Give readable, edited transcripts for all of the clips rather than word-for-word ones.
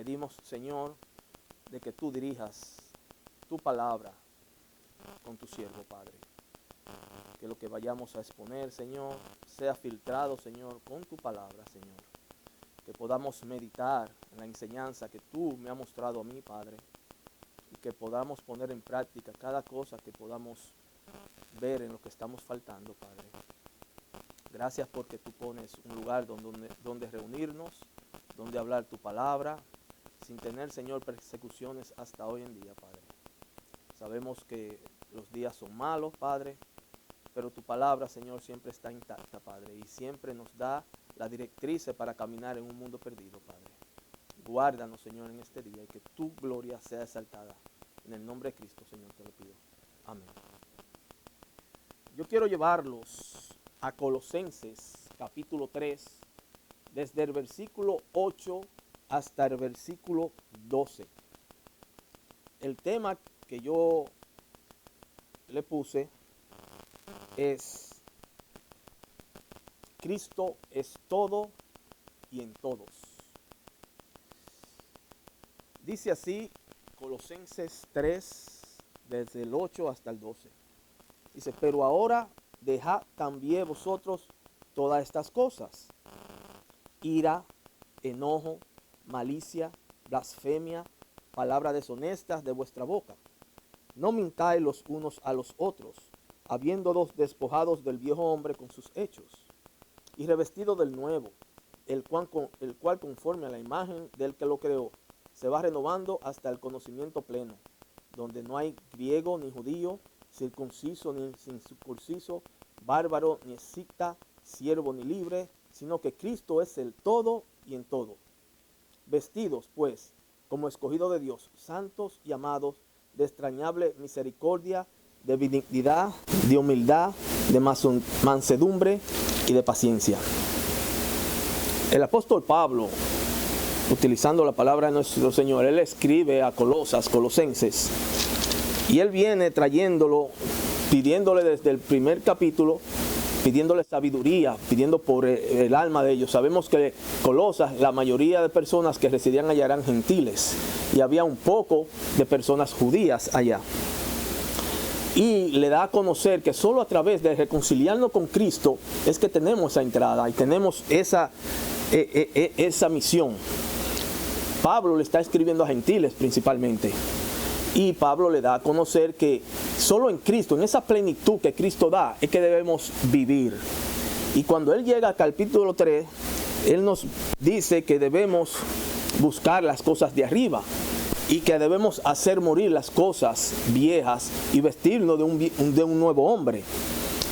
pedimos, Señor, de que tú dirijas tu palabra con tu siervo, Padre. Que lo que vayamos a exponer, Señor, sea filtrado, Señor, con tu palabra, Señor. Que podamos meditar en la enseñanza que tú me has mostrado a mí, Padre. Y que podamos poner en práctica cada cosa que podamos ver en lo que estamos faltando, Padre. Gracias porque tú pones un lugar donde reunirnos, donde hablar tu palabra, sin tener, Señor, persecuciones hasta hoy en día, Padre. Sabemos que los días son malos, Padre, pero tu palabra, Señor, siempre está intacta, Padre, y siempre nos da la directriz para caminar en un mundo perdido, Padre. Guárdanos, Señor, en este día y que tu gloria sea exaltada. En el nombre de Cristo, Señor, te lo pido. Amén. Yo quiero llevarlos a Colosenses, capítulo 3, desde el versículo 8 hasta el versículo 12. El tema que yo le puse es: Cristo es todo y en todos. Dice así Colosenses 3, desde el 8 hasta el 12. Dice: pero ahora dejad también vosotros todas estas cosas: ira, enojo, malicia, blasfemia, palabras deshonestas de vuestra boca. No mintáis los unos a los otros, habiéndolos despojados del viejo hombre con sus hechos, y revestido del nuevo, el cual conforme a la imagen del que lo creó, se va renovando hasta el conocimiento pleno, donde no hay griego ni judío, circunciso ni incircunciso, bárbaro ni escita, siervo ni libre, sino que Cristo es el todo y en todo. Vestidos, pues, como escogidos de Dios, santos y amados, de extrañable misericordia, de benignidad, de humildad, de mansedumbre y de paciencia. El apóstol Pablo, utilizando la palabra de nuestro Señor, él escribe a Colosenses, y él viene trayéndolo, pidiéndole desde el primer capítulo, pidiéndole sabiduría, pidiendo por el alma de ellos. Sabemos que Colosas, la mayoría de personas que residían allá eran gentiles, y había un poco de personas judías allá. Y le da a conocer que solo a través de reconciliarnos con Cristo es que tenemos esa entrada y tenemos esa misión. Pablo le está escribiendo a gentiles principalmente, y Pablo le da a conocer que solo en Cristo, en esa plenitud que Cristo da, es que debemos vivir. Y cuando él llega al capítulo 3, él nos dice que debemos buscar las cosas de arriba, y que debemos hacer morir las cosas viejas y vestirnos de un nuevo hombre.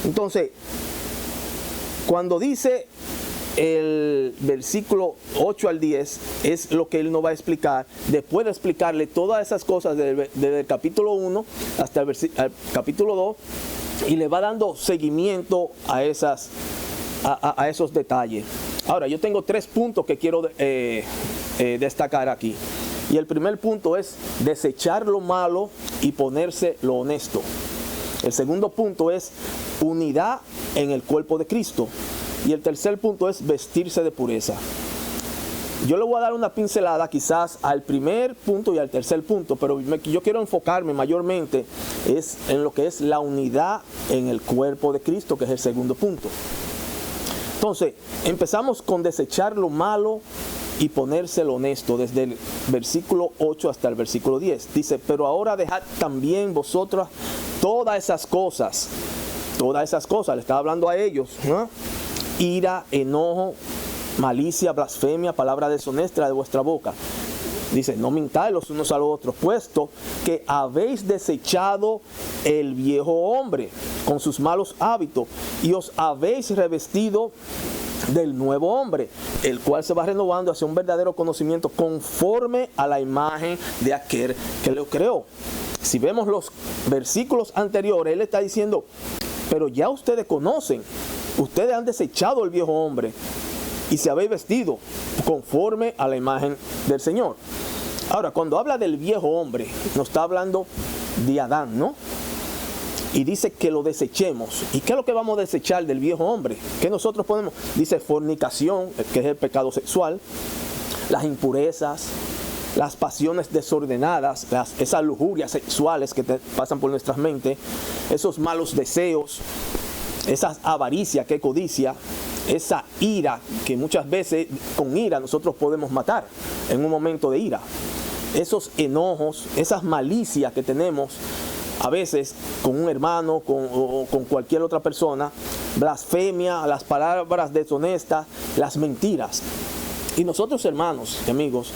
Entonces, cuando dice el versículo 8 al 10, es lo que él nos va a explicar, después de explicarle todas esas cosas desde el capítulo 1 hasta el capítulo 2, y le va dando seguimiento a esos detalles. Ahora, yo tengo 3 puntos que quiero destacar aquí. Y el primer punto es desechar lo malo y ponerse lo honesto. El segundo punto es unidad en el cuerpo de Cristo. Y el tercer punto es vestirse de pureza. Yo le voy a dar una pincelada quizás al primer punto y al tercer punto, pero yo quiero enfocarme mayormente en lo que es la unidad en el cuerpo de Cristo, que es el segundo punto. Entonces, empezamos con desechar lo malo y ponérselo honesto, desde el versículo 8 hasta el versículo 10. Dice: pero ahora dejad también vosotras todas esas cosas, le está hablando a ellos, ¿no? Ira, enojo, malicia, blasfemia, palabra deshonesta de vuestra boca. Dice: no mintáis los unos a los otros, puesto que habéis desechado el viejo hombre con sus malos hábitos, y os habéis revestido del nuevo hombre, el cual se va renovando hacia un verdadero conocimiento conforme a la imagen de aquel que lo creó. Si vemos los versículos anteriores, él está diciendo: pero ya ustedes conocen, ustedes han desechado el viejo hombre y se habéis vestido conforme a la imagen del Señor. Ahora, cuando habla del viejo hombre, nos está hablando de Adán, ¿no? Y dice que lo desechemos. ¿Y qué es lo que vamos a desechar del viejo hombre? ¿Qué nosotros podemos? Dice fornicación, que es el pecado sexual, las impurezas, las pasiones desordenadas, esas lujurias sexuales que pasan por nuestras mentes, esos malos deseos, esa avaricia que codicia, esa ira que muchas veces con ira nosotros podemos matar en un momento de ira, esos enojos, esas malicias que tenemos a veces con un hermano o con cualquier otra persona, blasfemia, las palabras deshonestas, las mentiras. Y nosotros, hermanos y amigos,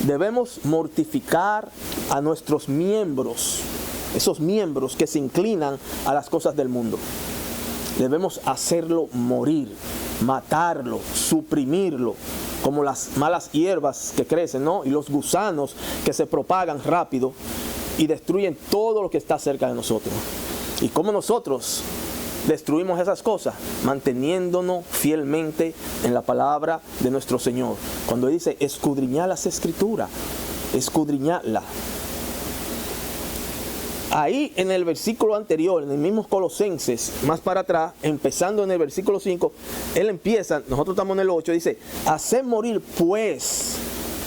debemos mortificar a nuestros miembros, esos miembros que se inclinan a las cosas del mundo. Debemos hacerlo morir, matarlo, suprimirlo, como las malas hierbas que crecen, ¿no? Y los gusanos que se propagan rápido y destruyen todo lo que está cerca de nosotros. ¿Y cómo nosotros destruimos esas cosas? Manteniéndonos fielmente en la palabra de nuestro Señor. Cuando dice escudriñar las Escrituras, escudriñarla. Ahí en el versículo anterior, en el mismo Colosenses, más para atrás, empezando en el versículo 5, él empieza, nosotros estamos en el 8, dice, haced morir pues,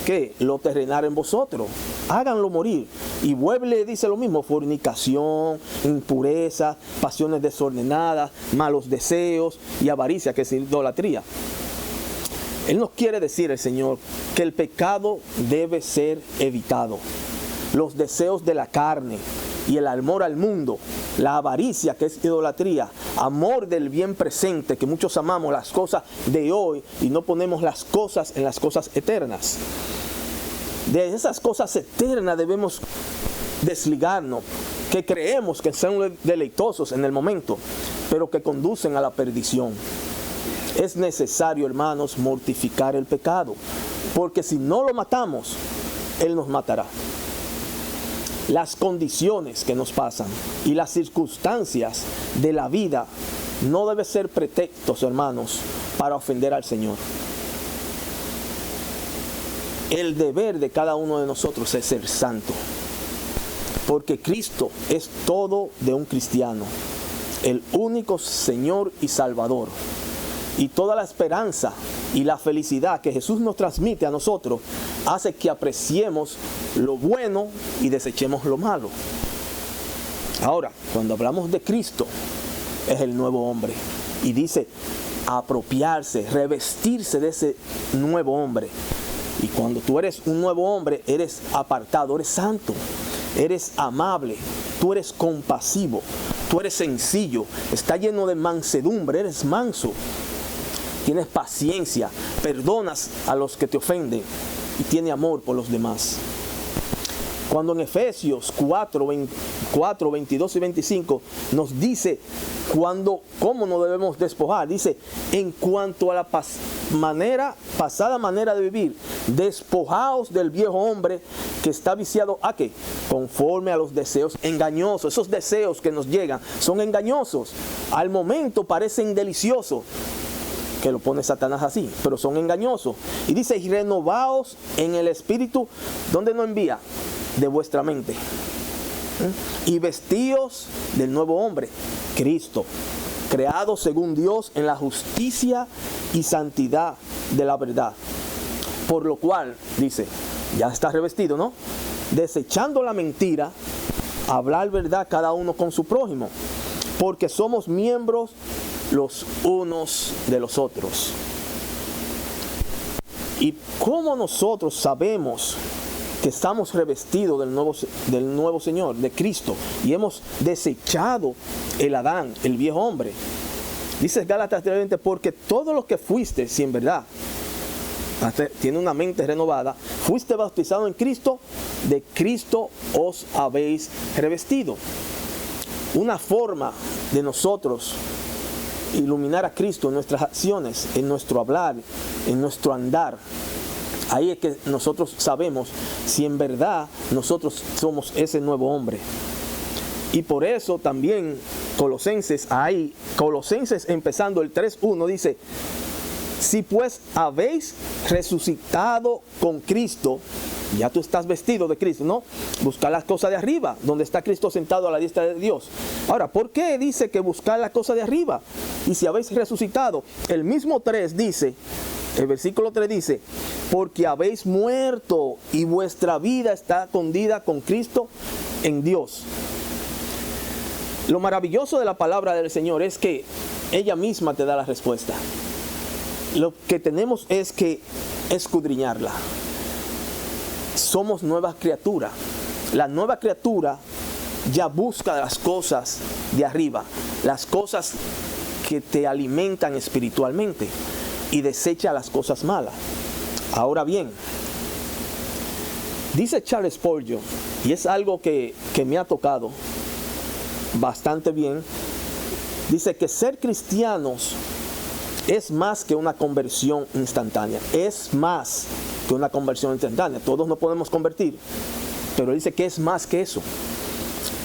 ¿qué? Lo terrenal en vosotros, háganlo morir. Y vuelve, dice lo mismo, fornicación, impureza, pasiones desordenadas, malos deseos y avaricia, que es idolatría. Él nos quiere decir, el Señor, que el pecado debe ser evitado. Los deseos de la carne y el amor al mundo, la avaricia, que es idolatría, amor del bien presente, que muchos amamos las cosas de hoy y no ponemos las cosas en las cosas eternas. De esas cosas eternas debemos desligarnos, que creemos que son deleitosos en el momento, pero que conducen a la perdición. Es necesario, hermanos, mortificar el pecado, porque si no lo matamos, Él nos matará. Las condiciones que nos pasan y las circunstancias de la vida no deben ser pretextos, hermanos, para ofender al Señor. El deber de cada uno de nosotros es ser santo, porque Cristo es todo de un cristiano, el único Señor y Salvador. Y toda la esperanza y la felicidad que Jesús nos transmite a nosotros hace que apreciemos lo bueno y desechemos lo malo. Ahora, cuando hablamos de Cristo, es el nuevo hombre. Y dice apropiarse, revestirse de ese nuevo hombre. Y cuando tú eres un nuevo hombre, eres apartado, eres santo, eres amable, tú eres compasivo, tú eres sencillo, está lleno de mansedumbre, eres manso. Tienes paciencia, perdonas a los que te ofenden y tienes amor por los demás. Cuando en Efesios 4, 22 y 25 nos dice cómo nos debemos despojar, dice, en cuanto a la pasada manera de vivir, despojaos del viejo hombre que está viciado ¿a qué? Conforme a los deseos engañosos. Esos deseos que nos llegan son engañosos. Al momento parecen deliciosos, que lo pone Satanás así, pero son engañosos. Y dice, y renovaos en el espíritu, ¿dónde nos envía? De vuestra mente. Y vestíos del nuevo hombre, Cristo, creado según Dios en la justicia y santidad de la verdad. Por lo cual, dice, ya está revestido, ¿no? Desechando la mentira, hablar verdad cada uno con su prójimo, porque somos miembros los unos de los otros. ¿Y cómo nosotros sabemos que estamos revestidos del nuevo Señor, de Cristo, y hemos desechado el Adán, el viejo hombre? Dice Gálatas 3:20, porque todo lo que fuiste, si en verdad tiene una mente renovada, fuiste bautizado en Cristo, de Cristo os habéis revestido. Una forma de nosotros iluminar a Cristo en nuestras acciones, en nuestro hablar, en nuestro andar. Ahí es que nosotros sabemos si en verdad nosotros somos ese nuevo hombre. Y por eso también Colosenses empezando el 3:1 dice, si pues habéis resucitado con Cristo, ya tú estás vestido de Cristo, ¿no? Buscar las cosas de arriba, donde está Cristo sentado a la diestra de Dios. Ahora, ¿por qué dice que buscar las cosas de arriba? Y si habéis resucitado, el mismo 3 dice, el versículo 3 dice, porque habéis muerto y vuestra vida está escondida con Cristo en Dios. Lo maravilloso de la palabra del Señor es que ella misma te da la respuesta. Lo que tenemos es que escudriñarla. Somos nuevas criaturas. La nueva criatura ya busca las cosas de arriba, las cosas que te alimentan espiritualmente, y desecha las cosas malas. Ahora bien, dice Charles Spurgeon, y es algo que me ha tocado bastante bien, dice que ser cristianos es más que una conversión instantánea. Es más que una conversión instantánea. Todos nos podemos convertir, pero dice que es más que eso.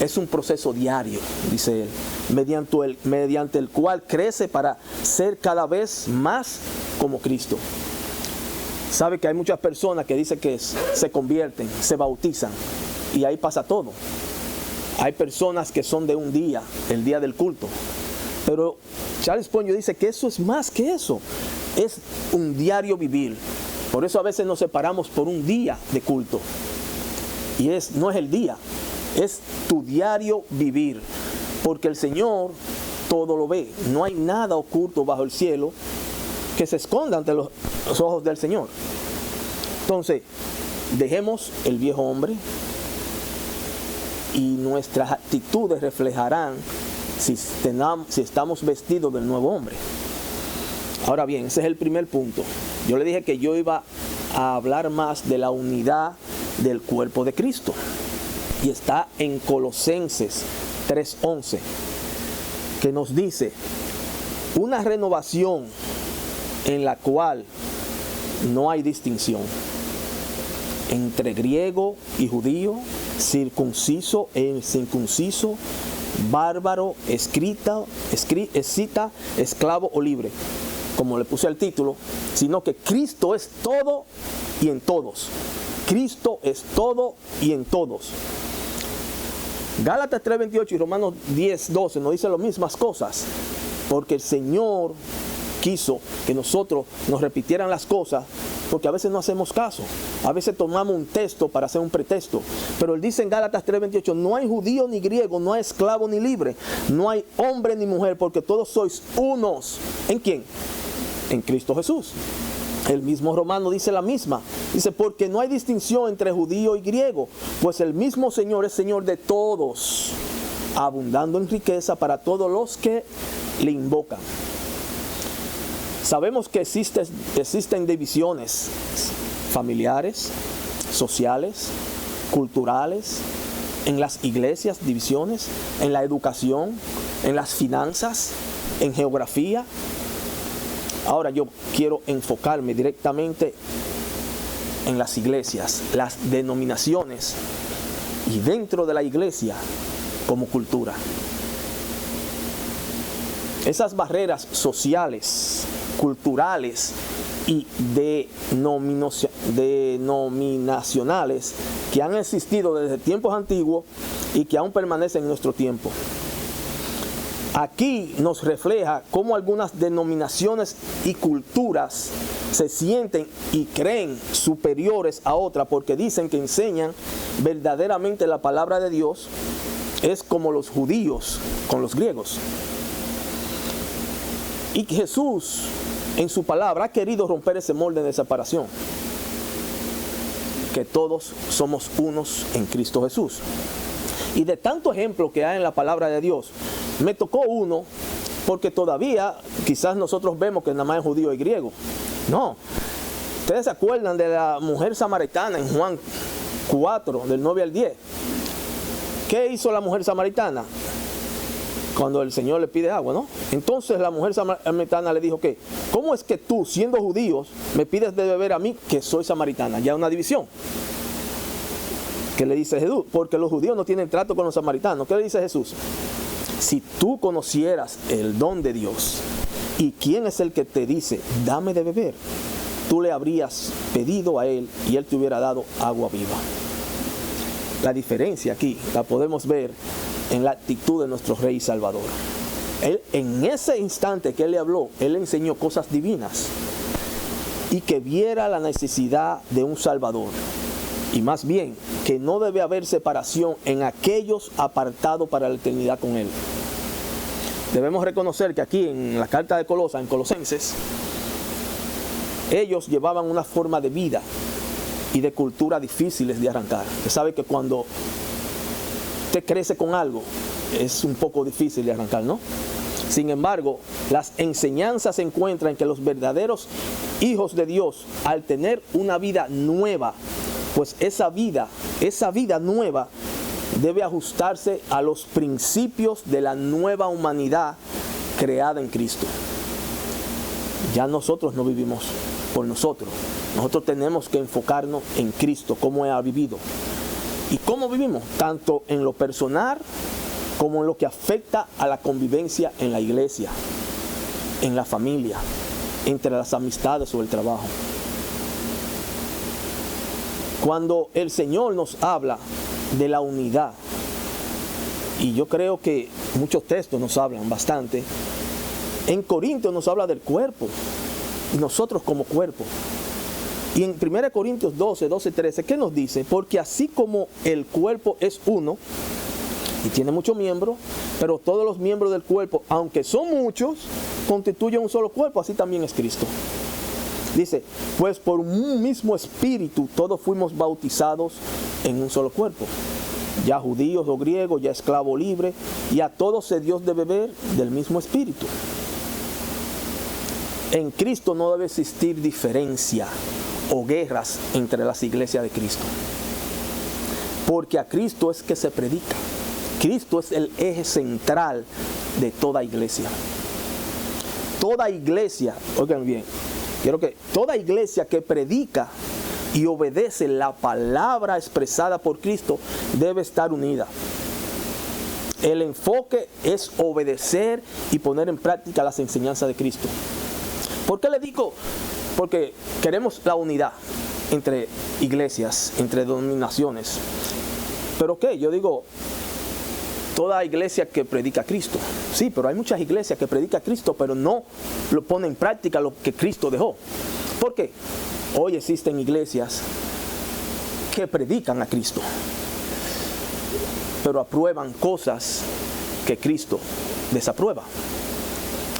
Es un proceso diario, dice él, mediante el cual crece para ser cada vez más como Cristo. Sabe que hay muchas personas que dicen que se convierten, se bautizan, y ahí pasa todo. Hay personas que son de un día, el día del culto. Pero Charles Spurgeon dice que eso es más que eso. Es un diario vivir. Por eso a veces nos separamos por un día de culto. Y no es el día, es tu diario vivir. Porque el Señor todo lo ve. No hay nada oculto bajo el cielo que se esconda ante los ojos del Señor. Entonces, dejemos el viejo hombre, y nuestras actitudes reflejarán si estamos vestidos del nuevo hombre. Ahora bien, ese es el primer punto. Yo le dije que yo iba a hablar más de la unidad del cuerpo de Cristo, y está en Colosenses 3:11, que nos dice: una renovación en la cual no hay distinción entre griego y judío, circunciso e incircunciso, bárbaro, escita, esclavo o libre, como le puse al título, sino que Cristo es todo y en todos. Cristo es todo y en todos. Gálatas 3:28 y Romanos 10:12 nos dicen las mismas cosas, porque el Señor quiso que nosotros nos repitieran las cosas, porque a veces no hacemos caso. A veces tomamos un texto para hacer un pretexto. Pero él dice en Gálatas 3:28, no hay judío ni griego, no hay esclavo ni libre, no hay hombre ni mujer, porque todos sois unos. ¿En quién? En Cristo Jesús. El mismo Romano dice la misma. Dice, porque no hay distinción entre judío y griego, pues el mismo Señor es Señor de todos, abundando en riqueza para todos los que le invocan. Sabemos que existen divisiones familiares, sociales, culturales, en las iglesias, divisiones, en la educación, en las finanzas, en geografía. Ahora yo quiero enfocarme directamente en las iglesias, las denominaciones, y dentro de la iglesia como cultura. Esas barreras sociales, culturales y denominacionales que han existido desde tiempos antiguos y que aún permanecen en nuestro tiempo. Aquí nos refleja cómo algunas denominaciones y culturas se sienten y creen superiores a otras porque dicen que enseñan verdaderamente la palabra de Dios. Es como los judíos con los griegos. Y Jesús, en su palabra, ha querido romper ese molde de separación. Que todos somos unos en Cristo Jesús. Y de tanto ejemplo que hay en la palabra de Dios, me tocó uno, porque todavía quizás nosotros vemos que nada más es judío y griego. No. ¿Ustedes se acuerdan de la mujer samaritana en Juan 4, del 9 al 10? ¿Qué hizo la mujer samaritana? Cuando el Señor le pide agua, ¿no? Entonces la mujer samaritana le dijo que, ¿cómo es que tú, siendo judíos, me pides de beber a mí, que soy samaritana? Ya una división. ¿Qué le dice Jesús? Porque los judíos no tienen trato con los samaritanos. ¿Qué le dice Jesús? Si tú conocieras el don de Dios y quién es el que te dice, dame de beber, tú le habrías pedido a él y él te hubiera dado agua viva. La diferencia aquí la podemos ver en la actitud de nuestro Rey y Salvador. Él, en ese instante que él le habló, él le enseñó cosas divinas. y que viera la necesidad de un Salvador. Y más bien, que no debe haber separación en aquellos apartados para la eternidad con Él. Debemos reconocer que aquí en la carta de Colosenses, ellos llevaban una forma de vida y de cultura difíciles de arrancar. Usted sabe que cuando usted crece con algo, es un poco difícil de arrancar, ¿no? Sin embargo, las enseñanzas se encuentran en que los verdaderos hijos de Dios, al tener una vida nueva, pues esa vida nueva debe ajustarse a los principios de la nueva humanidad creada en Cristo. Ya nosotros no vivimos por nosotros. Nosotros tenemos que enfocarnos en Cristo, cómo Él ha vivido. ¿Y cómo vivimos? Tanto en lo personal como en lo que afecta a la convivencia en la iglesia, en la familia, entre las amistades o el trabajo. Cuando el Señor nos habla de la unidad, y yo creo que muchos textos nos hablan bastante, en Corintios nos habla del cuerpo, y nosotros como cuerpo. Y en 1 Corintios 12, 13, ¿qué nos dice? Porque así como el cuerpo es uno, y tiene muchos miembros, pero todos los miembros del cuerpo, aunque son muchos, constituyen un solo cuerpo, así también es Cristo. Dice, pues por un mismo espíritu todos fuimos bautizados en un solo cuerpo, ya judíos o griegos, ya esclavo o libre, y a todos se dio de beber del mismo espíritu. En Cristo no debe existir diferencia o guerras entre las iglesias de Cristo, porque a Cristo es que se predica. Cristo es el eje central de toda iglesia. Toda iglesia, oigan bien, quiero que toda iglesia que predica y obedece la palabra expresada por Cristo debe estar unida. El enfoque es obedecer y poner en práctica las enseñanzas de Cristo. ¿Por qué le digo? Porque queremos la unidad entre iglesias, entre denominaciones. ¿Pero qué? Yo digo, toda iglesia que predica a Cristo. Sí, pero hay muchas iglesias que predican a Cristo, pero no lo ponen en práctica lo que Cristo dejó. ¿Por qué? Hoy existen iglesias que predican a Cristo, pero aprueban cosas que Cristo desaprueba.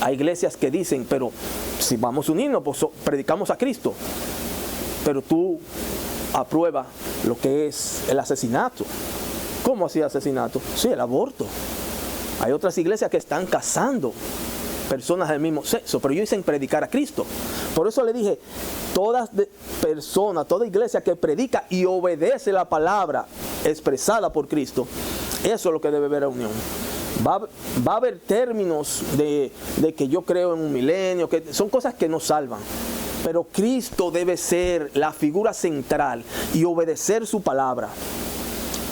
Hay iglesias que dicen, pero si vamos a unirnos, pues predicamos a Cristo. Pero tú apruebas lo que es el asesinato. ¿Cómo así asesinato? Sí, el aborto. Hay otras iglesias que están casando personas del mismo sexo, pero ellos dicen predicar a Cristo. Por eso le dije, toda iglesia que predica y obedece la palabra expresada por Cristo, eso es lo que debe haber unión. Va a haber términos de que yo creo en un milenio, que son cosas que nos salvan. Pero Cristo debe ser la figura central y obedecer su palabra.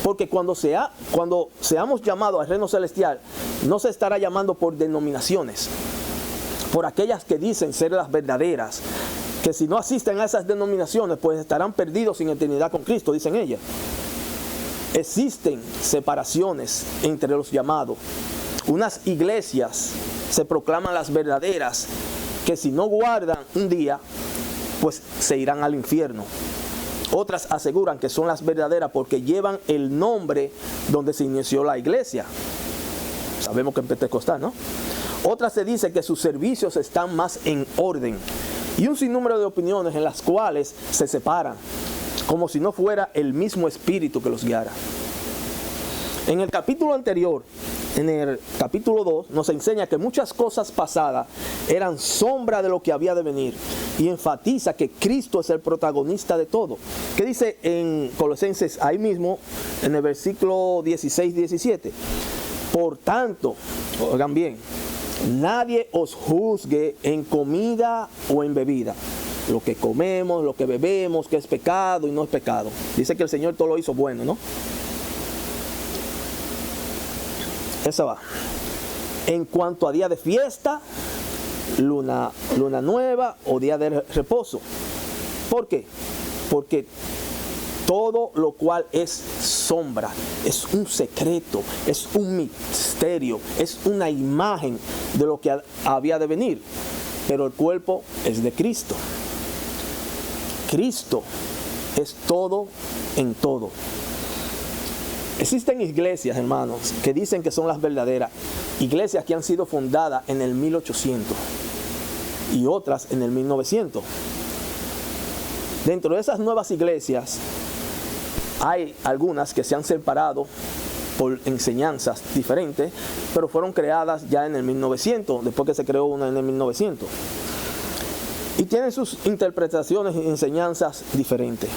Porque cuando seamos llamados al reino celestial, no se estará llamando por denominaciones, por aquellas que dicen ser las verdaderas, que si no asisten a esas denominaciones, pues estarán perdidos sin eternidad con Cristo, dicen ellas. Existen separaciones entre los llamados. Unas iglesias se proclaman las verdaderas, que si no guardan un día, pues se irán al infierno. Otras aseguran que son las verdaderas porque llevan el nombre donde se inició la iglesia. Sabemos que en Pentecostal, ¿no? Otras se dice que sus servicios están más en orden. Y un sinnúmero de opiniones en las cuales se separan, como si no fuera el mismo espíritu que los guiara. En el capítulo anterior, en el capítulo 2, nos enseña que muchas cosas pasadas eran sombra de lo que había de venir, y enfatiza que Cristo es el protagonista de todo. ¿Qué dice en Colosenses ahí mismo, en el versículo 16-17? Por tanto, oigan bien, nadie os juzgue en comida o en bebida, lo que comemos, lo que bebemos, que es pecado y no es pecado. Dice que el Señor todo lo hizo bueno, ¿no? Esa va. En cuanto a día de fiesta, luna nueva o día de reposo. ¿Por qué? Porque todo lo cual es sombra, es un secreto, es un misterio, es una imagen de lo que había de venir. Pero el cuerpo es de Cristo. Cristo es todo en todo. Existen iglesias, hermanos, que dicen que son las verdaderas. Iglesias que han sido fundadas en el 1800 y otras en el 1900. Dentro de esas nuevas iglesias hay algunas que se han separado por enseñanzas diferentes, pero fueron creadas ya en el 1900, después que se creó una en el 1900. Y tienen sus interpretaciones y enseñanzas diferentes.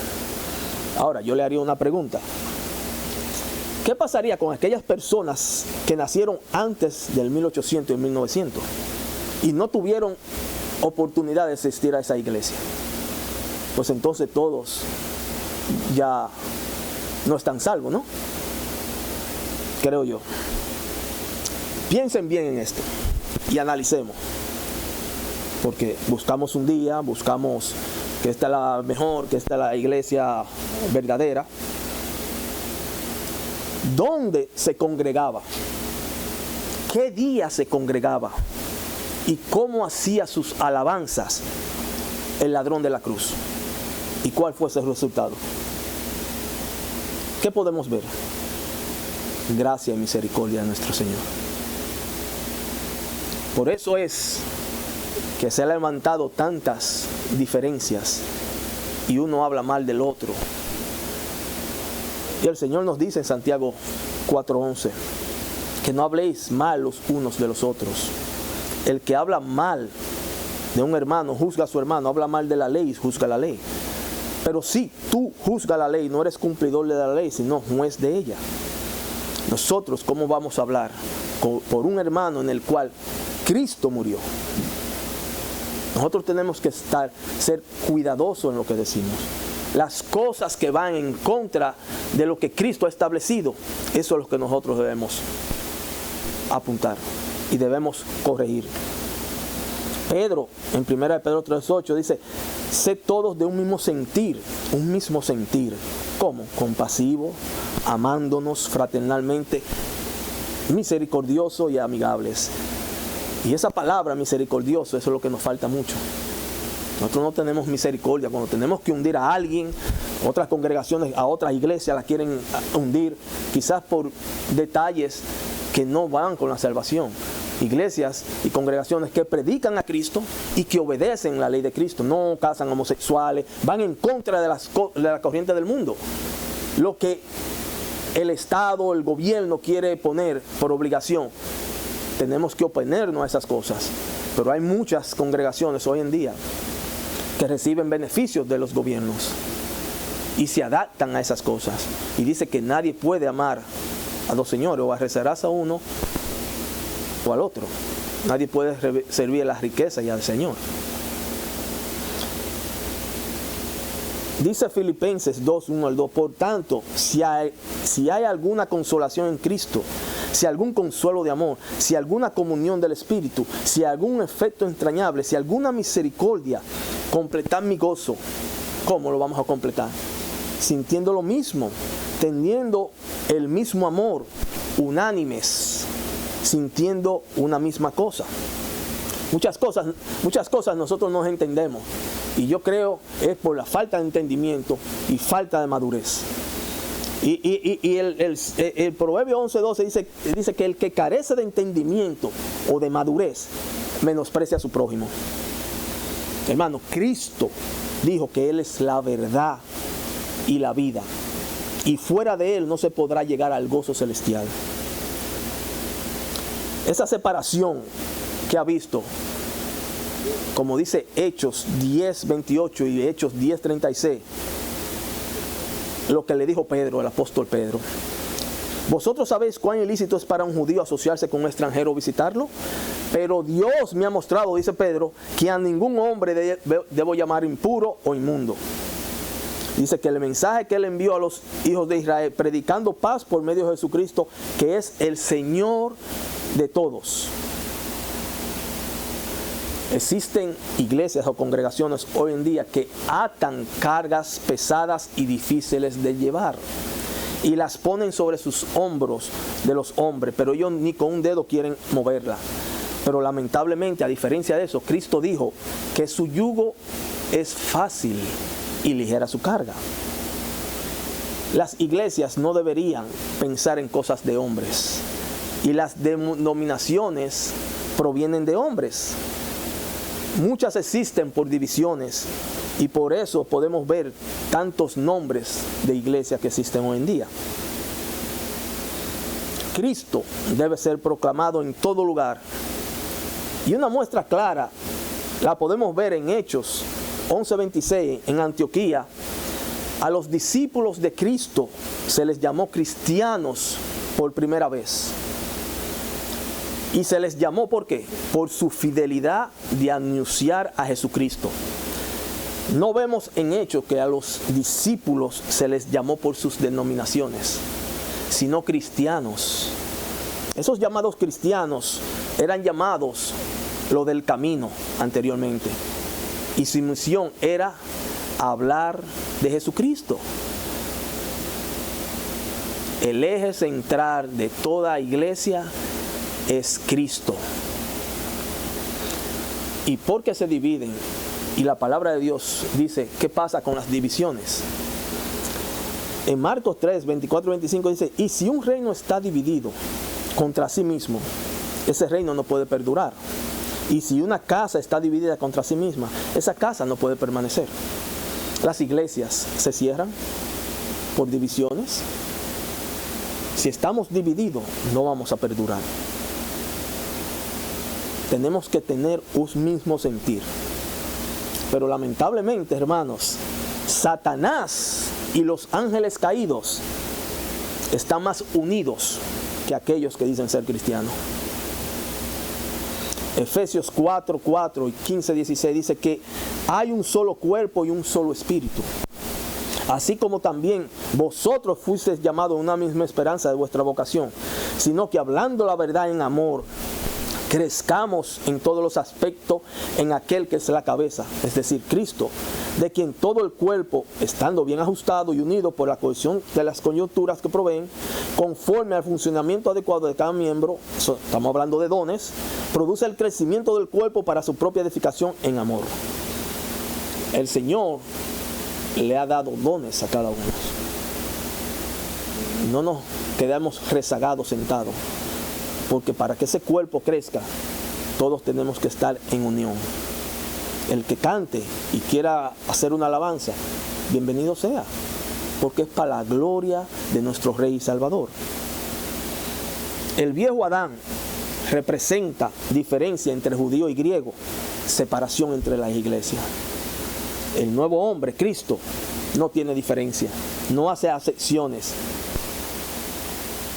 Ahora, yo le haría una pregunta. ¿Qué pasaría con aquellas personas que nacieron antes del 1800 y 1900 y no tuvieron oportunidad de asistir a esa iglesia? Pues entonces todos ya no están salvos, ¿no? Creo yo. Piensen bien en esto y analicemos. Porque buscamos un día, buscamos que esta es la mejor, que esta es la iglesia verdadera. ¿Dónde se congregaba? ¿Qué día se congregaba? ¿Y cómo hacía sus alabanzas el ladrón de la cruz? ¿Y cuál fue ese resultado? ¿Qué podemos ver? Gracia y misericordia de nuestro Señor. Por eso es que se han levantado tantas diferencias y uno habla mal del otro. Y el Señor nos dice en Santiago 4:11 que no habléis mal los unos de los otros. El que habla mal de un hermano juzga a su hermano, habla mal de la ley, juzga la ley. Pero si tú juzgas la ley, no eres cumplidor de la ley, sino juez de ella. Nosotros, ¿cómo vamos a hablar por un hermano en el cual Cristo murió? Nosotros tenemos que ser cuidadosos en lo que decimos. Las cosas que van en contra de lo que Cristo ha establecido, eso es lo que nosotros debemos apuntar y debemos corregir. Pedro, en 1 Pedro 3:8 dice, sed todos de un mismo sentir. ¿Cómo? Compasivo, amándonos fraternalmente, misericordiosos y amigables. Y esa palabra misericordioso, eso es lo que nos falta mucho. Nosotros no tenemos misericordia. Cuando tenemos que hundir a alguien, otras congregaciones, a otras iglesias las quieren hundir, quizás por detalles que no van con la salvación. Iglesias y congregaciones que predican a Cristo y que obedecen la ley de Cristo, no casan homosexuales, van en contra de la corriente del mundo. Lo que el Estado, el gobierno quiere poner por obligación, tenemos que oponernos a esas cosas. Pero hay muchas congregaciones hoy en día que reciben beneficios de los gobiernos y se adaptan a esas cosas. Y dice que nadie puede amar a dos señores, o arreciarás a uno o al otro. Nadie puede servir a la riqueza y al Señor. Dice Filipenses 2:1-2, por tanto, si hay alguna consolación en Cristo, si algún consuelo de amor, si alguna comunión del Espíritu, si algún efecto entrañable, si alguna misericordia, completad mi gozo. ¿Cómo lo vamos a completar? Sintiendo lo mismo, teniendo el mismo amor, unánimes, sintiendo una misma cosa. Muchas cosas nosotros no entendemos. Y yo creo es por la falta de entendimiento y falta de madurez. Y el Proverbio 11:12 dice que el que carece de entendimiento o de madurez menosprecia a su prójimo. Hermano, Cristo dijo que Él es la verdad y la vida. Y fuera de Él no se podrá llegar al gozo celestial. Esa separación que ha visto, como dice Hechos 10:28 y Hechos 10:36, lo que le dijo Pedro, el apóstol Pedro. Vosotros sabéis cuán ilícito es para un judío asociarse con un extranjero o visitarlo, pero Dios me ha mostrado, dice Pedro, que a ningún hombre debo llamar impuro o inmundo. Dice que el mensaje que Él envió a los hijos de Israel, predicando paz por medio de Jesucristo, que es el Señor de todos. Existen iglesias o congregaciones hoy en día que atan cargas pesadas y difíciles de llevar y las ponen sobre sus hombros de los hombres, pero ellos ni con un dedo quieren moverla. Pero lamentablemente, a diferencia de eso, Cristo dijo que su yugo es fácil y ligera su carga. Las iglesias no deberían pensar en cosas de hombres, y las denominaciones provienen de hombres. Muchas existen por divisiones, y por eso podemos ver tantos nombres de iglesias que existen hoy en día. Cristo debe ser proclamado en todo lugar, y una muestra clara la podemos ver en Hechos 11:26. En Antioquía, a los discípulos de Cristo se les llamó cristianos por primera vez. Y se les llamó, ¿por qué? Por su fidelidad de anunciar a Jesucristo. No vemos en Hechos que a los discípulos se les llamó por sus denominaciones, sino cristianos. Esos llamados cristianos eran llamados lo del camino anteriormente. Y su misión era hablar de Jesucristo. El eje central de toda iglesia es Cristo. ¿Y por qué se dividen? Y la palabra de Dios dice, ¿qué pasa con las divisiones? En Marcos 3, 24 y 25 dice, y si un reino está dividido contra sí mismo, ese reino no puede perdurar. Y si una casa está dividida contra sí misma, esa casa no puede permanecer. Las iglesias se cierran por divisiones. Si estamos divididos, no vamos a perdurar. Tenemos que tener un mismo sentir. Pero lamentablemente, hermanos, Satanás y los ángeles caídos están más unidos que aquellos que dicen ser cristianos. Efesios 4, 4 y 15, 16 dice que hay un solo cuerpo y un solo espíritu. Así como también vosotros fuisteis llamados a una misma esperanza de vuestra vocación, sino que hablando la verdad en amor, crezcamos en todos los aspectos en aquel que es la cabeza, es decir, Cristo, de quien todo el cuerpo, estando bien ajustado y unido por la cohesión de las coyunturas que proveen, conforme al funcionamiento adecuado de cada miembro, estamos hablando de dones, produce el crecimiento del cuerpo para su propia edificación en amor. El Señor le ha dado dones a cada uno. No nos quedamos rezagados sentados, porque para que ese cuerpo crezca, todos tenemos que estar en unión. El que cante y quiera hacer una alabanza, bienvenido sea, porque es para la gloria de nuestro Rey y Salvador. El viejo Adán representa diferencia entre judío y griego, separación entre las iglesias. El nuevo hombre, Cristo, no tiene diferencia, no hace acepciones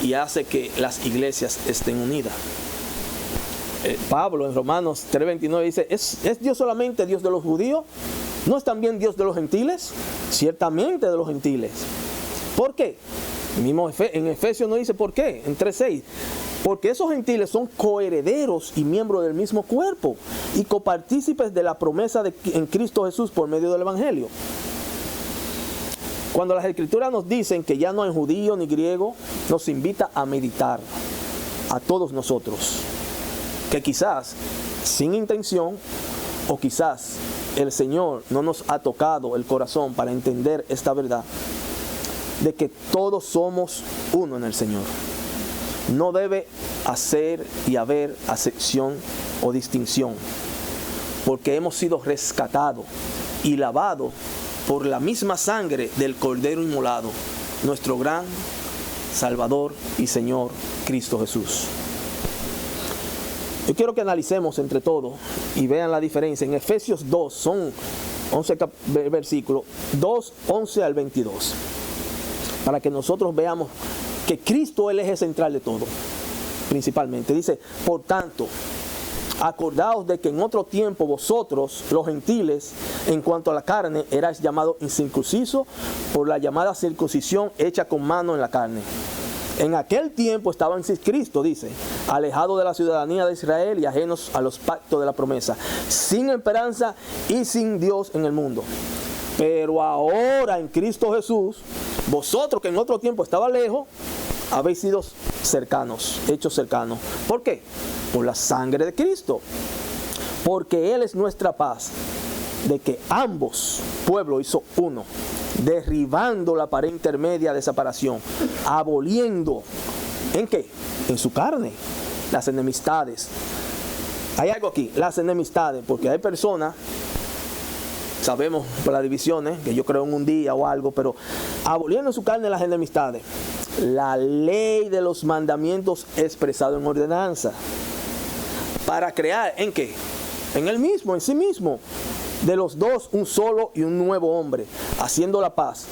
y hace que las iglesias estén unidas. Pablo en Romanos 3:29 dice, ¿es Dios solamente Dios de los judíos? ¿No es también Dios de los gentiles? Ciertamente de los gentiles. ¿Por qué? Mismo en Efesios no dice por qué, en 3:6. Porque esos gentiles son coherederos y miembros del mismo cuerpo y copartícipes de la promesa en Cristo Jesús por medio del Evangelio. Cuando las Escrituras nos dicen que ya no hay judío ni griego, nos invita a meditar a todos nosotros, que quizás sin intención o quizás el Señor no nos ha tocado el corazón para entender esta verdad de que todos somos uno en el Señor. No debe hacer y haber acepción o distinción, porque hemos sido rescatados y lavados por la misma sangre del Cordero inmolado, nuestro gran Salvador y Señor Cristo Jesús. Yo quiero que analicemos entre todos y vean la diferencia. En Efesios 2, son 11 versículos, 2, 11 al 22, para que nosotros veamos que Cristo es el eje central de todo, principalmente. Dice, por tanto, acordaos de que en otro tiempo vosotros, los gentiles, en cuanto a la carne, erais llamados incircuncisos por la llamada circuncisión hecha con mano en la carne. En aquel tiempo estaban sin Cristo, dice, alejados de la ciudadanía de Israel y ajenos a los pactos de la promesa, sin esperanza y sin Dios en el mundo. Pero ahora en Cristo Jesús, vosotros que en otro tiempo estabais lejos, habéis sido cercanos, hechos cercanos. ¿Por qué? Por la sangre de Cristo. Porque Él es nuestra paz, de que ambos pueblos hizo uno, derribando la pared intermedia de separación, aboliendo, ¿en qué? En su carne, las enemistades. Hay algo aquí, las enemistades, porque hay personas, sabemos por las divisiones, que yo creo en un día o algo, pero aboliendo en su carne las enemistades, la ley de los mandamientos expresado en ordenanza, para crear, ¿en qué? En él mismo, en sí mismo, de los dos un solo y un nuevo hombre, haciendo la paz.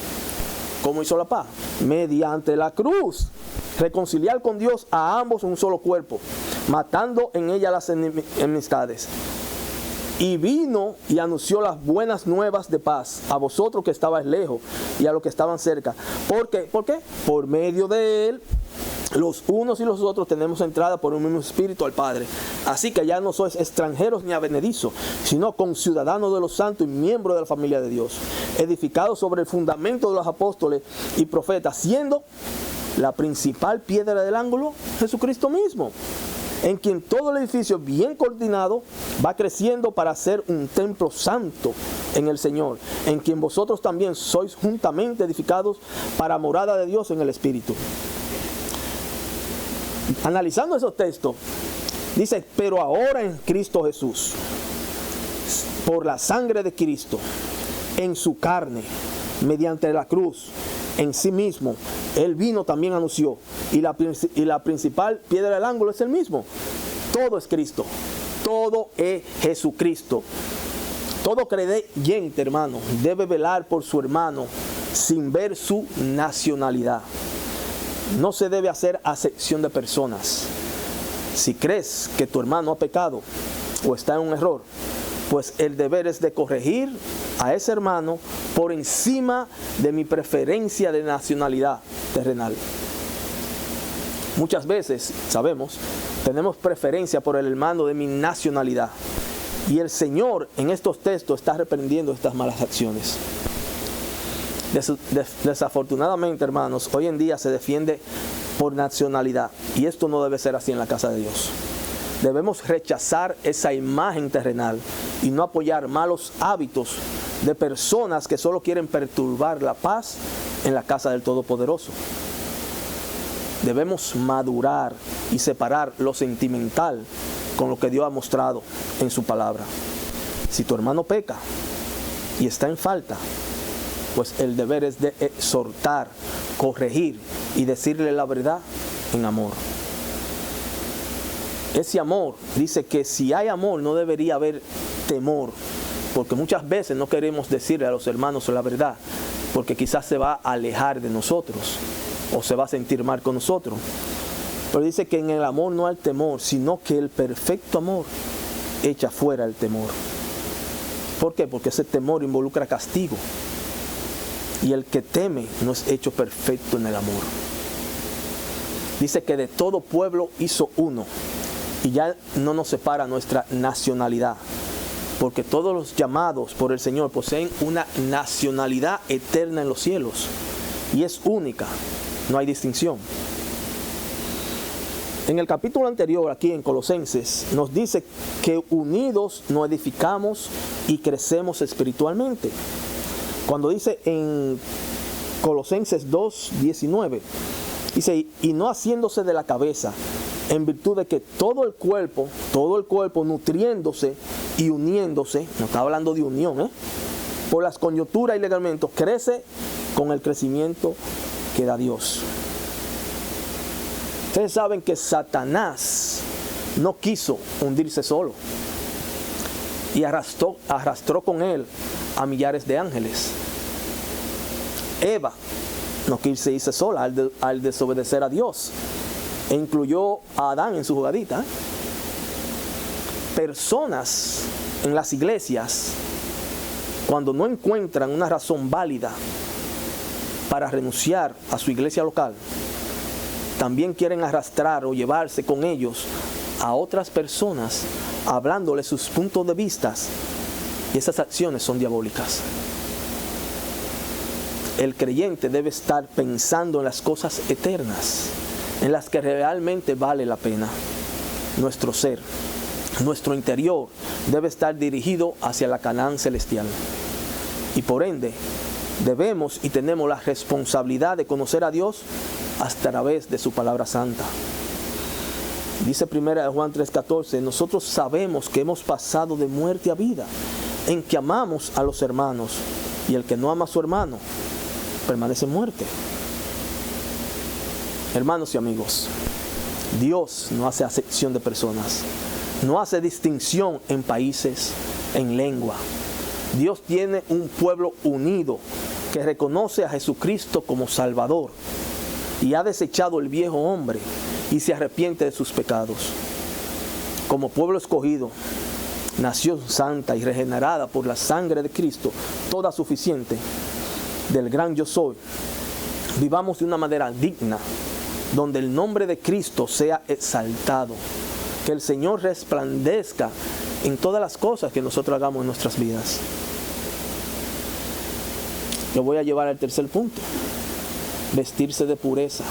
¿Cómo hizo la paz? Mediante la cruz, reconciliar con Dios a ambos en un solo cuerpo, matando en ella las enemistades. Y vino y anunció las buenas nuevas de paz a vosotros que estabais lejos y a los que estaban cerca. ¿Por qué? ¿Por qué? Por medio de él, los unos y los otros tenemos entrada por un mismo espíritu al Padre. Así que ya no sois extranjeros ni advenedizos, sino conciudadanos de los santos y miembros de la familia de Dios, edificados sobre el fundamento de los apóstoles y profetas, siendo la principal piedra del ángulo Jesucristo mismo, en quien todo el edificio bien coordinado va creciendo para ser un templo santo en el Señor, en quien vosotros también sois juntamente edificados para morada de Dios en el Espíritu. Analizando esos textos, dice, pero ahora en Cristo Jesús, por la sangre de Cristo, en su carne, mediante la cruz, en sí mismo, Él vino también anunció, y la principal piedra del ángulo es el mismo. Todo es Cristo, todo es Jesucristo. Todo creyente, hermano, debe velar por su hermano sin ver su nacionalidad. No se debe hacer acepción de personas. Si crees que tu hermano ha pecado o está en un error, pues el deber es de corregir a ese hermano por encima de mi preferencia de nacionalidad terrenal. Muchas veces, sabemos, tenemos preferencia por el hermano de mi nacionalidad. Y el Señor en estos textos está reprendiendo estas malas acciones. Desafortunadamente, hermanos, hoy en día se defiende por nacionalidad. Y esto no debe ser así en la casa de Dios. Debemos rechazar esa imagen terrenal y no apoyar malos hábitos de personas que solo quieren perturbar la paz en la casa del Todopoderoso. Debemos madurar y separar lo sentimental con lo que Dios ha mostrado en su palabra. Si tu hermano peca y está en falta, pues el deber es de exhortar, corregir y decirle la verdad en amor. Ese amor, dice que si hay amor no debería haber temor, porque muchas veces no queremos decirle a los hermanos la verdad, porque quizás se va a alejar de nosotros o se va a sentir mal con nosotros. Pero dice que en el amor no hay temor, sino que el perfecto amor echa fuera el temor. ¿Por qué? Porque ese temor involucra castigo. Y el que teme no es hecho perfecto en el amor. Dice que de todo pueblo hizo uno. Y ya no nos separa nuestra nacionalidad. Porque todos los llamados por el Señor poseen una nacionalidad eterna en los cielos. Y es única. No hay distinción. En el capítulo anterior, aquí en Colosenses, nos dice que unidos nos edificamos y crecemos espiritualmente. Cuando dice en Colosenses 2:19, dice, y no haciéndose de la cabeza, en virtud de que todo el cuerpo nutriéndose y uniéndose, no está hablando de unión, por las coyunturas y ligamentos, crece con el crecimiento que da Dios. Ustedes saben que Satanás no quiso hundirse solo y arrastró con él a millares de ángeles. Eva no quiso irse sola al desobedecer a Dios e incluyó a Adán en su jugadita. Personas en las iglesias, cuando no encuentran una razón válida para renunciar a su iglesia local, también quieren arrastrar o llevarse con ellos a otras personas, hablándoles sus puntos de vista, y esas acciones son diabólicas. El creyente debe estar pensando en las cosas eternas, en las que realmente vale la pena nuestro ser, nuestro interior debe estar dirigido hacia la Canaán celestial. Y por ende, debemos y tenemos la responsabilidad de conocer a Dios a través de su palabra santa. Dice 1 Juan 3:14, nosotros sabemos que hemos pasado de muerte a vida, en que amamos a los hermanos, y el que no ama a su hermano, permanece en muerte. Hermanos y amigos, Dios no hace acepción de personas, no hace distinción en países, en lengua. Dios tiene un pueblo unido que reconoce a Jesucristo como Salvador y ha desechado el viejo hombre y se arrepiente de sus pecados. Como pueblo escogido, nación santa y regenerada por la sangre de Cristo, toda suficiente, del gran yo soy, vivamos de una manera digna, donde el nombre de Cristo sea exaltado, que el Señor resplandezca en todas las cosas que nosotros hagamos en nuestras vidas. Lo voy a llevar al tercer punto: vestirse de pureza.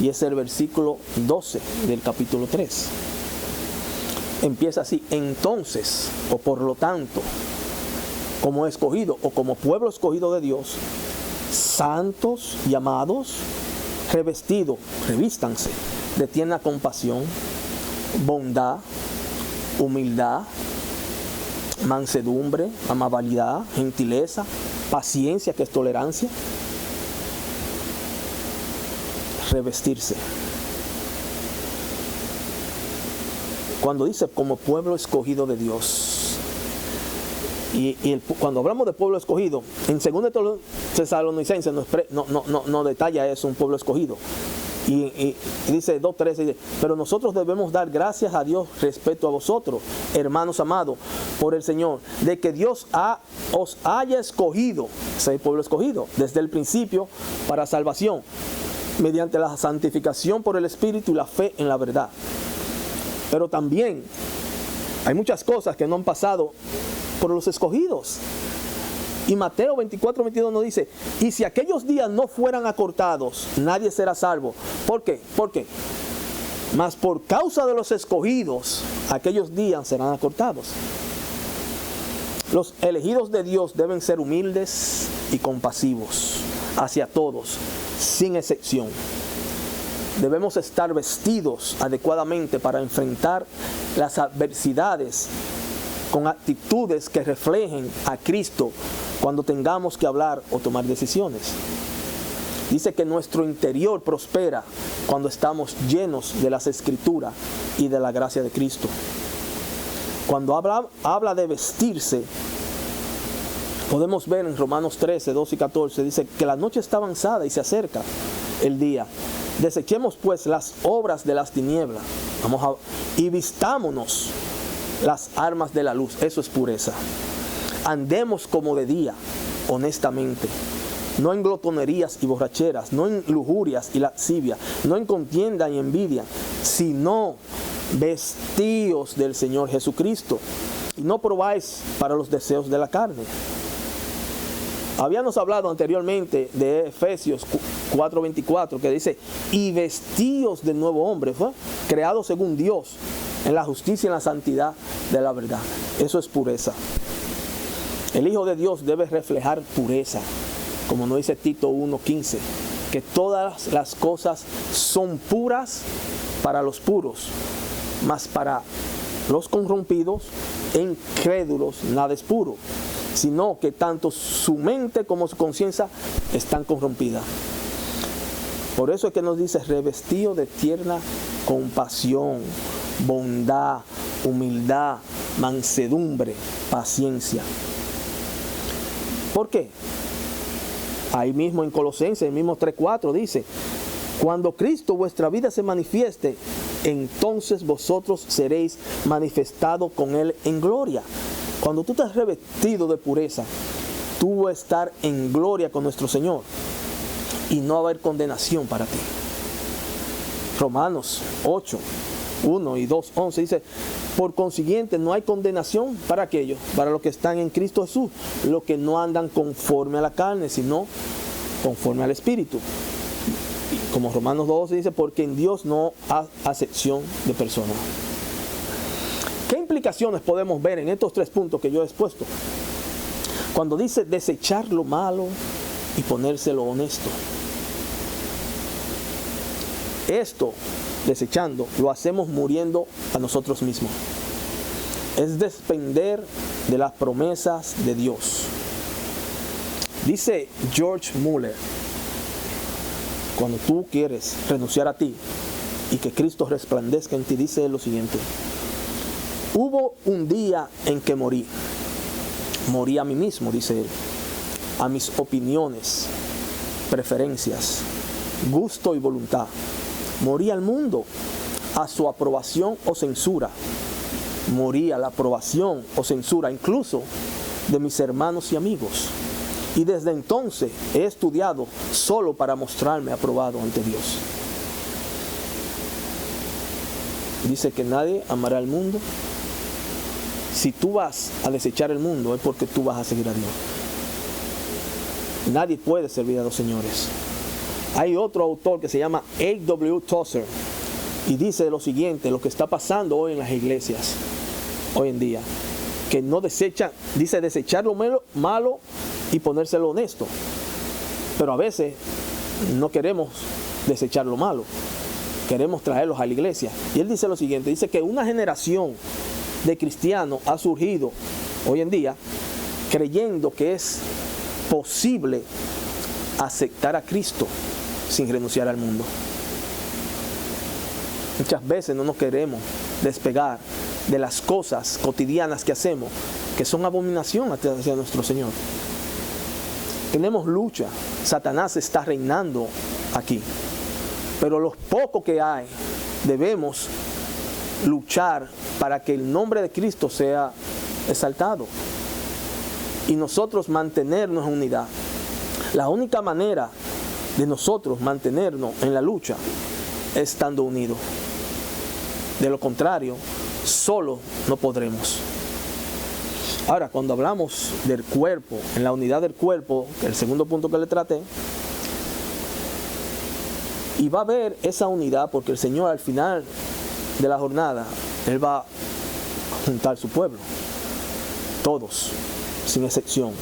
Y es el versículo 12 del capítulo 3. Empieza así: entonces, o por lo tanto, como escogido o como pueblo escogido de Dios, santos y amados, revístanse de tierna compasión, bondad, humildad, mansedumbre, amabilidad, gentileza, paciencia, que es tolerancia. Revestirse. Cuando dice como pueblo escogido de Dios, cuando hablamos de pueblo escogido, en 2 Tesalonicenses no detalla eso, un pueblo escogido. Y dice 2:13, dice, pero nosotros debemos dar gracias a Dios respecto a vosotros, hermanos amados, por el Señor, de que Dios os haya escogido, ese pueblo escogido, desde el principio para salvación, mediante la santificación por el Espíritu y la fe en la verdad. Pero también hay muchas cosas que no han pasado por los escogidos. Y Mateo 24:22 nos dice: y si aquellos días no fueran acortados, nadie será salvo. ¿Por qué? ¿Por qué? Mas por causa de los escogidos, aquellos días serán acortados. Los elegidos de Dios deben ser humildes y compasivos hacia todos, sin excepción. Debemos estar vestidos adecuadamente para enfrentar las adversidades con actitudes que reflejen a Cristo cuando tengamos que hablar o tomar decisiones. Dice que nuestro interior prospera cuando estamos llenos de las Escrituras y de la gracia de Cristo. Cuando habla de vestirse, podemos ver en Romanos 13, 12 y 14, dice que la noche está avanzada y se acerca el día. Desechemos pues las obras de las tinieblas y vistámonos las armas de la luz. Eso es pureza. Andemos como de día, honestamente, no en glotonerías y borracheras, no en lujurias y lascivia, no en contienda y envidia, sino vestíos del Señor Jesucristo, y no probáis para los deseos de la carne. Habíamos hablado anteriormente de Efesios 4:24, que dice: y vestíos del nuevo hombre, creado según Dios, en la justicia y en la santidad de la verdad. Eso es pureza. El Hijo de Dios debe reflejar pureza, como nos dice Tito 1:15, que todas las cosas son puras para los puros, mas para los corrompidos e incrédulos nada es puro, sino que tanto su mente como su conciencia están corrompidas. Por eso es que nos dice: revestido de tierna compasión, bondad, humildad, mansedumbre, paciencia. ¿Por qué? Ahí mismo en Colosenses, el mismo 3:4 dice: cuando Cristo vuestra vida se manifieste, entonces vosotros seréis manifestados con Él en gloria. Cuando tú estás revestido de pureza, tú vas a estar en gloria con nuestro Señor y no va a haber condenación para ti. Romanos 8:1 y 2:11 dice: por consiguiente no hay condenación para aquellos, para los que están en Cristo Jesús, los que no andan conforme a la carne, sino conforme al Espíritu. Y como Romanos 12 dice: porque en Dios no hay acepción de personas. ¿Qué implicaciones podemos ver en estos 3 puntos que yo he expuesto? Cuando dice desechar lo malo y ponerse lo honesto. Esto, desechando, lo hacemos muriendo a nosotros mismos. Es depender de las promesas de Dios. Dice George Muller, cuando tú quieres renunciar a ti y que Cristo resplandezca en ti, dice lo siguiente: hubo un día en que morí a mí mismo, dice él, a mis opiniones, preferencias, gusto y voluntad. Morí al mundo, a su aprobación o censura. Morí a la aprobación o censura incluso de mis hermanos y amigos. Y desde entonces he estudiado solo para mostrarme aprobado ante Dios. Dice que nadie amará al mundo. Si tú vas a desechar el mundo es porque tú vas a seguir a Dios. Nadie puede servir a 2 señores. Hay otro autor que se llama A.W. Tozer y dice lo siguiente, lo que está pasando hoy en las iglesias, hoy en día, que no desechan, dice desechar lo malo y ponérselo honesto. Pero a veces no queremos desechar lo malo, queremos traerlos a la iglesia. Y él dice lo siguiente, dice que una generación de cristianos ha surgido hoy en día creyendo que es posible aceptar a Cristo sin renunciar al mundo. Muchas veces no nos queremos despegar de las cosas cotidianas que hacemos, que son abominación hacia nuestro Señor. Tenemos lucha, Satanás está reinando aquí, pero los pocos que hay, debemos luchar para que el nombre de Cristo sea exaltado y nosotros mantenernos en unidad. La única manera de nosotros mantenernos en la lucha es estando unidos. De lo contrario, solo no podremos. Ahora, cuando hablamos del cuerpo, en la unidad del cuerpo, el segundo punto que le traté, y va a haber esa unidad porque el Señor al final de la jornada, Él va a juntar su pueblo, todos, sin excepción.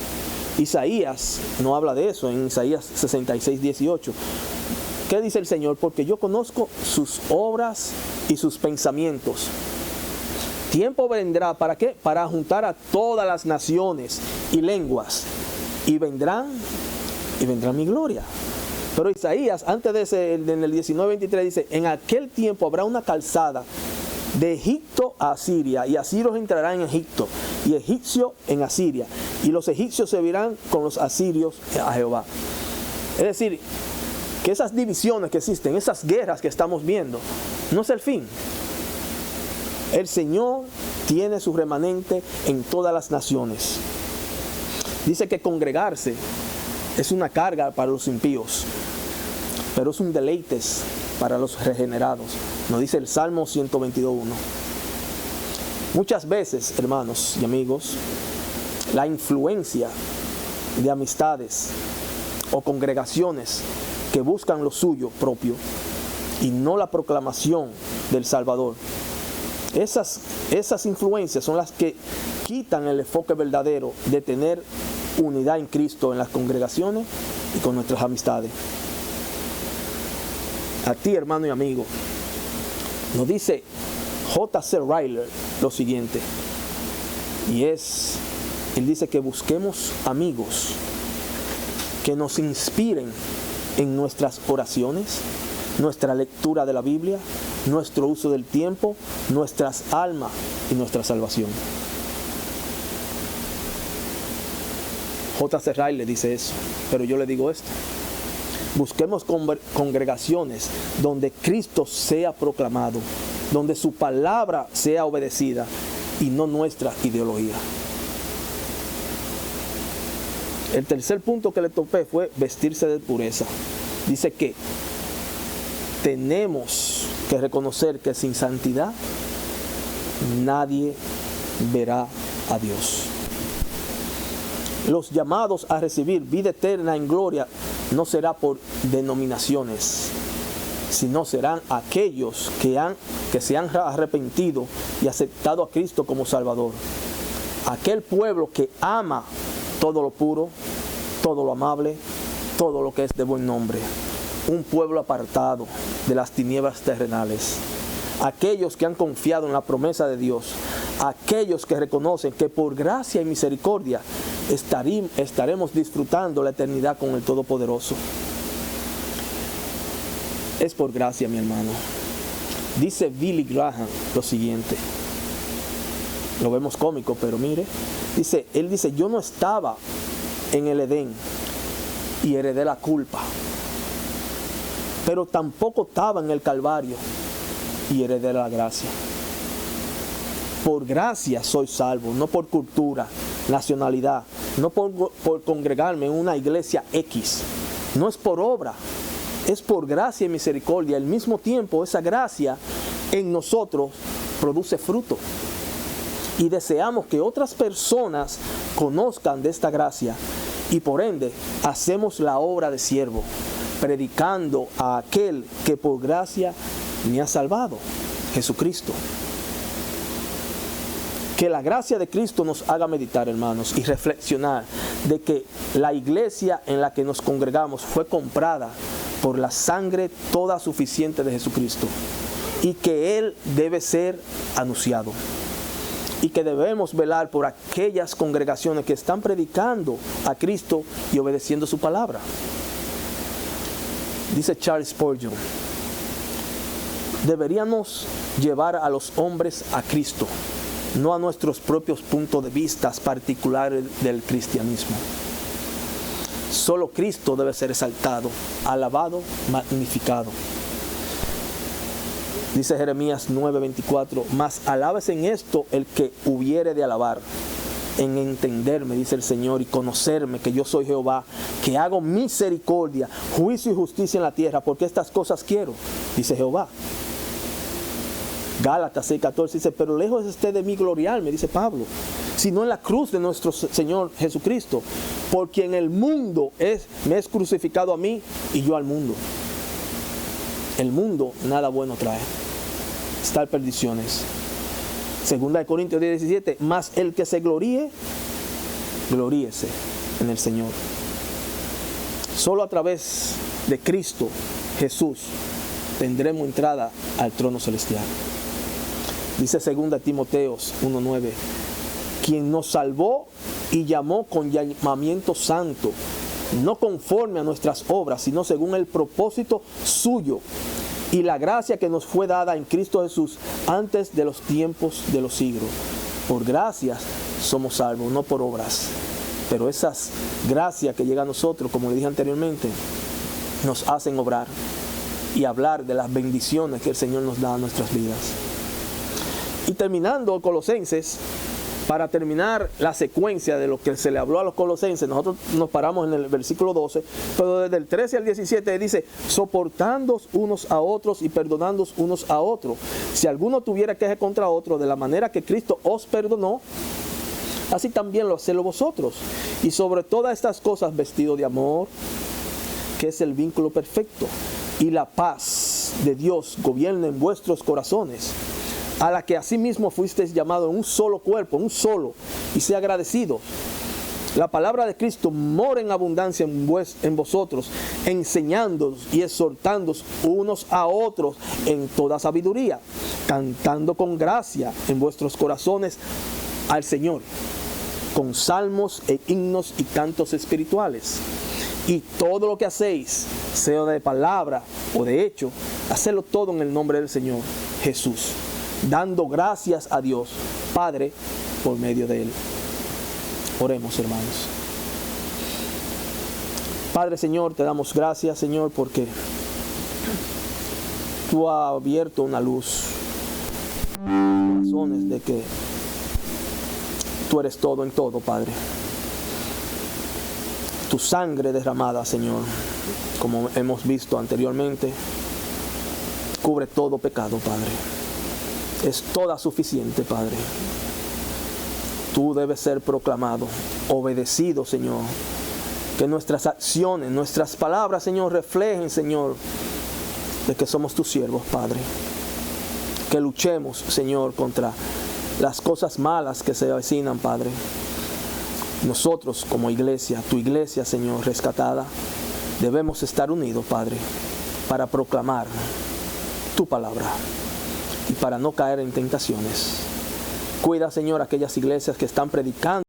Isaías no habla de eso en Isaías 66, 18. ¿Qué dice el Señor? Porque yo conozco sus obras y sus pensamientos. Tiempo vendrá, ¿para qué? Para juntar a todas las naciones y lenguas. Y vendrán mi gloria. Pero Isaías, antes de ese, en el 19:23 dice, en aquel tiempo habrá una calzada de Egipto a Asiria, y asirios entrarán en Egipto, y egipcios en Asiria, y los egipcios se verán con los asirios a Jehová. Es decir, que esas divisiones que existen, esas guerras que estamos viendo, no es el fin. El Señor tiene su remanente en todas las naciones. Dice que congregarse es una carga para los impíos, pero es un deleite para los regenerados. Nos dice el Salmo 122:1. Muchas veces, hermanos y amigos, la influencia de amistades o congregaciones que buscan lo suyo propio y no la proclamación del Salvador, esas influencias son las que quitan el enfoque verdadero de tener unidad en Cristo en las congregaciones y con nuestras amistades. A ti, hermano y amigo, nos dice J.C. Ryler lo siguiente, y él dice que busquemos amigos que nos inspiren en nuestras oraciones, nuestra lectura de la Biblia, nuestro uso del tiempo, nuestras almas y nuestra salvación. J.C. Ryler dice eso, pero yo le digo esto: busquemos congregaciones donde Cristo sea proclamado, donde su palabra sea obedecida y no nuestra ideología. El tercer punto que le topé fue vestirse de pureza. Dice que tenemos que reconocer que sin santidad nadie verá a Dios. Los llamados a recibir vida eterna en gloria no será por denominaciones, sino serán aquellos que se han arrepentido y aceptado a Cristo como Salvador. Aquel pueblo que ama todo lo puro, todo lo amable, todo lo que es de buen nombre. Un pueblo apartado de las tinieblas terrenales. Aquellos que han confiado en la promesa de Dios. Aquellos que reconocen que por gracia y misericordia estaremos disfrutando la eternidad con el Todopoderoso. Es por gracia, mi hermano. Dice Billy Graham lo siguiente. Lo vemos cómico, pero mire. Él dice, yo no estaba en el Edén y heredé la culpa. Pero tampoco estaba en el Calvario y heredé la gracia. Por gracia soy salvo, no por cultura, nacionalidad, no por congregarme en una iglesia X. No es por obra, es por gracia y misericordia. Al mismo tiempo, esa gracia en nosotros produce fruto. Y deseamos que otras personas conozcan de esta gracia. Y por ende, hacemos la obra de siervo, predicando a aquel que por gracia me ha salvado, Jesucristo. Que la gracia de Cristo nos haga meditar, hermanos, y reflexionar de que la iglesia en la que nos congregamos fue comprada por la sangre toda suficiente de Jesucristo y que Él debe ser anunciado y que debemos velar por aquellas congregaciones que están predicando a Cristo y obedeciendo su palabra. Dice Charles Spurgeon, deberíamos llevar a los hombres a Cristo, no a nuestros propios puntos de vista particulares del cristianismo. Solo Cristo debe ser exaltado, alabado, magnificado. Dice Jeremías 9:24, mas alábese en esto el que hubiere de alabar, en entenderme, dice el Señor, y conocerme que yo soy Jehová, que hago misericordia, juicio y justicia en la tierra, porque estas cosas quiero, dice Jehová. Gálatas 6:14 dice, pero lejos esté de mí gloriarme, dice Pablo, sino en la cruz de nuestro Señor Jesucristo, por quien el mundo me es crucificado a mí y yo al mundo. El mundo nada bueno trae, está en perdiciones. Segunda de Corintios 10:17, mas el que se gloríe, gloríese en el Señor. Solo a través de Cristo Jesús tendremos entrada al trono celestial. Dice 2 Timoteo 1:9, quien nos salvó y llamó con llamamiento santo, no conforme a nuestras obras, sino según el propósito suyo y la gracia que nos fue dada en Cristo Jesús antes de los tiempos de los siglos. Por gracias somos salvos, no por obras. Pero esas gracias que llegan a nosotros, como le dije anteriormente, nos hacen obrar y hablar de las bendiciones que el Señor nos da a nuestras vidas. Y terminando Colosenses, para terminar la secuencia de lo que se le habló a los colosenses, nosotros nos paramos en el versículo 12, pero desde el 13 al 17 dice, soportándoos unos a otros y perdonándoos unos a otros. Si alguno tuviera queja contra otro, de la manera que Cristo os perdonó, así también lo hacéis vosotros. Y sobre todas estas cosas vestido de amor, que es el vínculo perfecto, y la paz de Dios gobierna en vuestros corazones, a la que asimismo fuisteis llamados en un solo cuerpo, un solo, y sea agradecido. La palabra de Cristo mora en abundancia en vosotros, enseñándoos y exhortándoos unos a otros en toda sabiduría, cantando con gracia en vuestros corazones al Señor, con salmos e himnos y cantos espirituales. Y todo lo que hacéis, sea de palabra o de hecho, hacedlo todo en el nombre del Señor Jesús, dando gracias a Dios Padre por medio de Él. Oremos, hermanos. Padre, Señor, te damos gracias, Señor, porque Tú has abierto una luz en los corazones de que Tú eres todo en todo, Padre. Tu sangre derramada, Señor, como hemos visto anteriormente, cubre todo pecado, Padre. Es toda suficiente, Padre. Tú debes ser proclamado, obedecido, Señor. Que nuestras acciones, nuestras palabras, Señor, reflejen, Señor, de que somos tus siervos, Padre. Que luchemos, Señor, contra las cosas malas que se avecinan, Padre. Nosotros como iglesia, tu iglesia, Señor, rescatada, debemos estar unidos, Padre, para proclamar tu palabra y para no caer en tentaciones. Cuida, Señor, aquellas iglesias que están predicando